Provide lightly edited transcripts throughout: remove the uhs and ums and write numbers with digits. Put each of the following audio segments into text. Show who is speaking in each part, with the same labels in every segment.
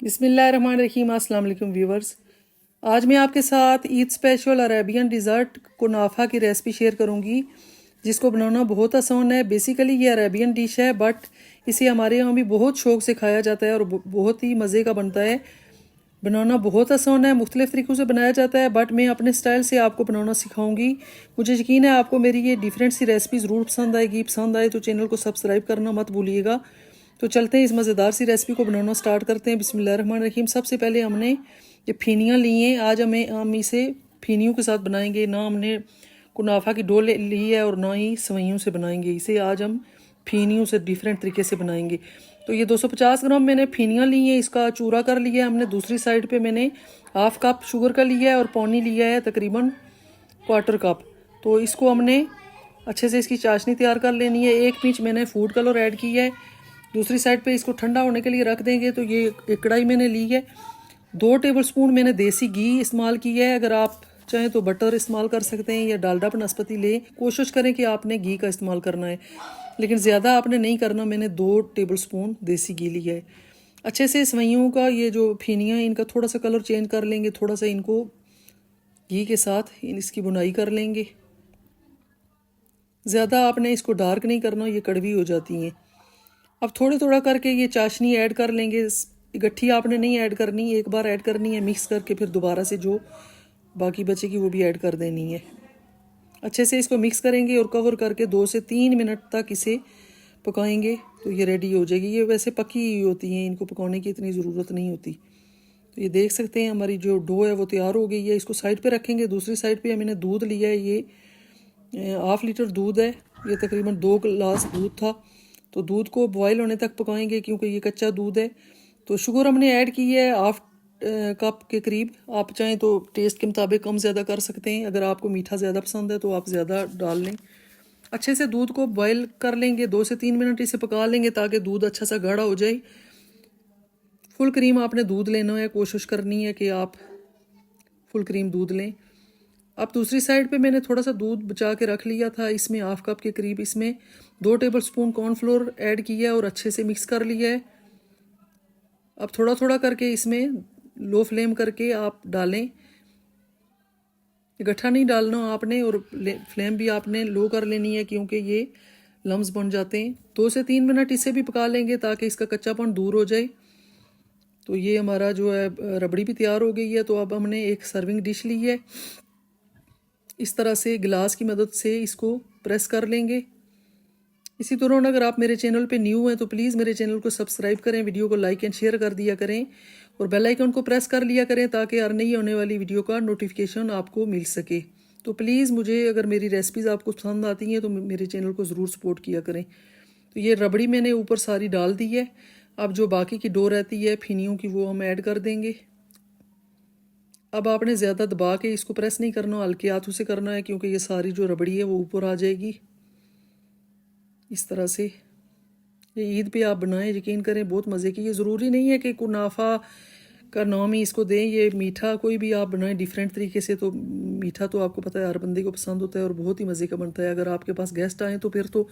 Speaker 1: बिस्मिल्लाहिर्रहमानिर्रहीम। अस्सलाम वालेकुम व्यूवर्स। आज मैं आपके साथ ईद स्पेशल अरेबियन डिज़र्ट कुनाफा की रेसिपी शेयर करूंगी, जिसको बनाना बहुत आसान है। बेसिकली ये अरेबियन डिश है, बट इसे हमारे यहाँ भी बहुत शौक से खाया जाता है और बहुत ही मज़े का बनता है। बनाना बहुत आसान है, मुख्तलिफ़ तरीक़ों से बनाया जाता है, बट मैं अपने स्टाइल से आपको बनाना सिखाऊंगी। मुझे यकीन है आपको मेरी ये डिफरेंट सी रेसिपी ज़रूर पसंद आएगी। पसंद आए तो चैनल को सब्सक्राइब करना मत भूलिएगा। तो चलते हैं इस मज़ेदार सी रेसिपी को बनाना स्टार्ट करते हैं। बिस्मिल्लाहिर्रहमानिर्रहीम। सबसे पहले हमने ये फेनियाँ ली हैं। आज हम इसे फेनियों के साथ बनाएंगे। ना हमने कुनाफा की डो ली है और ना ही सवैयों से बनाएंगे इसे। आज हम फेनियों से डिफरेंट तरीके से बनाएंगे। तो ये 250 ग्राम मैंने फेनियाँ ली हैं, इसका चूरा कर लिया है हमने। दूसरी साइड पे मैंने हाफ कप शुगर का लिया है और पानी लिया है तकरीबन क्वार्टर कप। तो इसको हमने अच्छे से इसकी चाशनी तैयार कर लेनी है। 1 पिंच मैंने फूड कलर ऐड किया है। दूसरी साइड पे इसको ठंडा होने के लिए रख देंगे। तो ये एक कढ़ाई मैंने ली है। 2 टेबलस्पून मैंने देसी घी इस्तेमाल किया है। अगर आप चाहें तो बटर इस्तेमाल कर सकते हैं या डालडा बनस्पति लें। कोशिश करें कि आपने घी का इस्तेमाल करना है, लेकिन ज़्यादा आपने नहीं करना। मैंने 2 टेबलस्पून देसी घी लिया है। अच्छे से सवैयों का ये जो फेनियाँ हैं इनका थोड़ा सा कलर चेंज कर लेंगे। थोड़ा सा इनको घी के साथ इसकी बुनाई कर लेंगे। ज़्यादा आपने इसको डार्क नहीं करना, ये कड़वी हो जाती हैं। अब थोड़ा थोड़ा करके ये चाशनी ऐड कर लेंगे। गट्ठी आपने नहीं ऐड करनी, एक बार ऐड करनी है मिक्स करके, फिर दोबारा से जो बाकी बचेगी वो भी ऐड कर देनी है। अच्छे से इसको मिक्स करेंगे और कवर करके 2 से 3 मिनट तक इसे पकाएंगे। तो ये रेडी हो जाएगी। ये वैसे पकी हुई होती हैं, इनको पकाने की इतनी ज़रूरत नहीं होती। तो ये देख सकते हैं हमारी जो डो है वो तैयार हो गई है। इसको साइड पे रखेंगे। दूसरी साइड पे मैंने दूध लिया है। ये 1/2 लीटर दूध है। ये तकरीबन 2 गिलास दूध था। तो दूध को बॉयल होने तक पकाएंगे क्योंकि ये कच्चा दूध है। तो शुगर हमने ऐड की है 1/2 कप के करीब। आप चाहें तो टेस्ट के मुताबिक कम ज़्यादा कर सकते हैं। अगर आपको मीठा ज़्यादा पसंद है तो आप ज़्यादा डाल लें। अच्छे से दूध को बॉयल कर लेंगे। 2 से 3 मिनट इसे पका लेंगे ताकि दूध अच्छा सा गाढ़ा हो जाए। फुल क्रीम आपने दूध लेना है, कोशिश करनी है कि आप फुल क्रीम दूध लें। अब दूसरी साइड पे मैंने थोड़ा सा दूध बचा के रख लिया था। इसमें 1/2 कप के करीब इसमें 2 टेबलस्पून कॉर्नफ्लोर ऐड किया है और अच्छे से मिक्स कर लिया है। अब थोड़ा थोड़ा करके इसमें लो फ्लेम करके आप डालें। गट्ठा नहीं डालना आपने और फ्लेम भी आपने लो कर लेनी है क्योंकि ये लम्स बन जाते हैं। 2 से 3 मिनट इसे भी पका लेंगे ताकि इसका कच्चापन दूर हो जाए। तो ये हमारा जो है रबड़ी भी तैयार हो गई है। तो अब हमने एक सर्विंग डिश ली है। इस तरह से गिलास की मदद से इसको प्रेस कर लेंगे। इसी तरह अगर आप मेरे चैनल पे न्यू हैं तो प्लीज़ मेरे चैनल को सब्सक्राइब करें, वीडियो को लाइक एंड शेयर कर दिया करें और बेल आइकन को प्रेस कर लिया करें ताकि हर नई होने वाली वीडियो का नोटिफिकेशन आपको मिल सके। तो प्लीज़ मुझे अगर मेरी रेसिपीज़ आपको पसंद आती हैं तो मेरे चैनल को ज़रूर सपोर्ट किया करें। तो ये रबड़ी मैंने ऊपर सारी डाल दी है। अब जो बाकी की डो रहती है फेनियों की वो हम ऐड कर देंगे। अब आपने ज़्यादा दबा के इसको प्रेस नहीं करना, हल्के हाथों से करना है क्योंकि ये सारी जो रबड़ी है वो ऊपर आ जाएगी। इस तरह से ये ईद पे आप बनाएं, यकीन करें बहुत मज़े की। ये ज़रूरी नहीं है कि कुनाफा का नाम ही इसको दें। ये मीठा कोई भी आप बनाएं डिफरेंट तरीके से। तो मीठा तो आपको पता है हर बंदे को पसंद होता है और बहुत ही मज़े का बनता है। अगर आपके पास गेस्ट आएँ तो फिर तो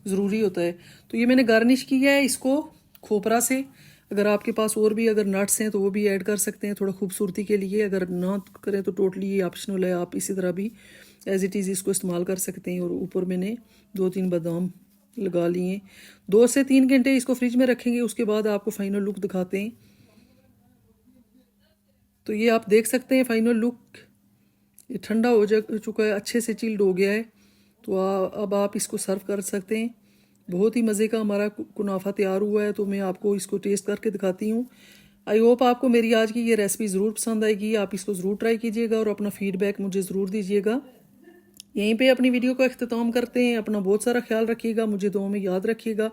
Speaker 1: ज़रूरी होता है। तो ये मैंने गार्निश किया है इसको खोपरा से। अगर आपके पास और भी अगर नट्स हैं तो वो भी ऐड कर सकते हैं थोड़ा खूबसूरती के लिए। अगर ना करें तो टोटली ये ऑप्शनल है। आप इसी तरह भी एज इट इज़ इसको इस्तेमाल कर सकते हैं। और ऊपर मैंने 2-3 बादाम लगा लिए। 2 से 3 घंटे इसको फ्रिज में रखेंगे, उसके बाद आपको फाइनल लुक दिखाते हैं। तो ये आप देख सकते हैं फाइनल लुक। ये ठंडा हो चुका है, अच्छे से चिल्ड हो गया है। तो अब आप इसको सर्व कर सकते हैं। बहुत ही मज़े का हमारा कुनाफा तैयार हुआ है। तो मैं आपको इसको टेस्ट करके दिखाती हूँ। आई होप आपको मेरी आज की ये रेसिपी ज़रूर पसंद आएगी। आप इसको ज़रूर ट्राई कीजिएगा और अपना फीडबैक मुझे ज़रूर दीजिएगा। यहीं पे अपनी वीडियो का अख्ताम करते हैं। अपना बहुत सारा ख्याल रखिएगा, मुझे दुआ में याद रखिएगा।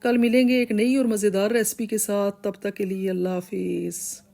Speaker 1: कल मिलेंगे एक नई और मज़ेदार रेसिपी के साथ। तब तक के लिए अल्लाह हाफिज़।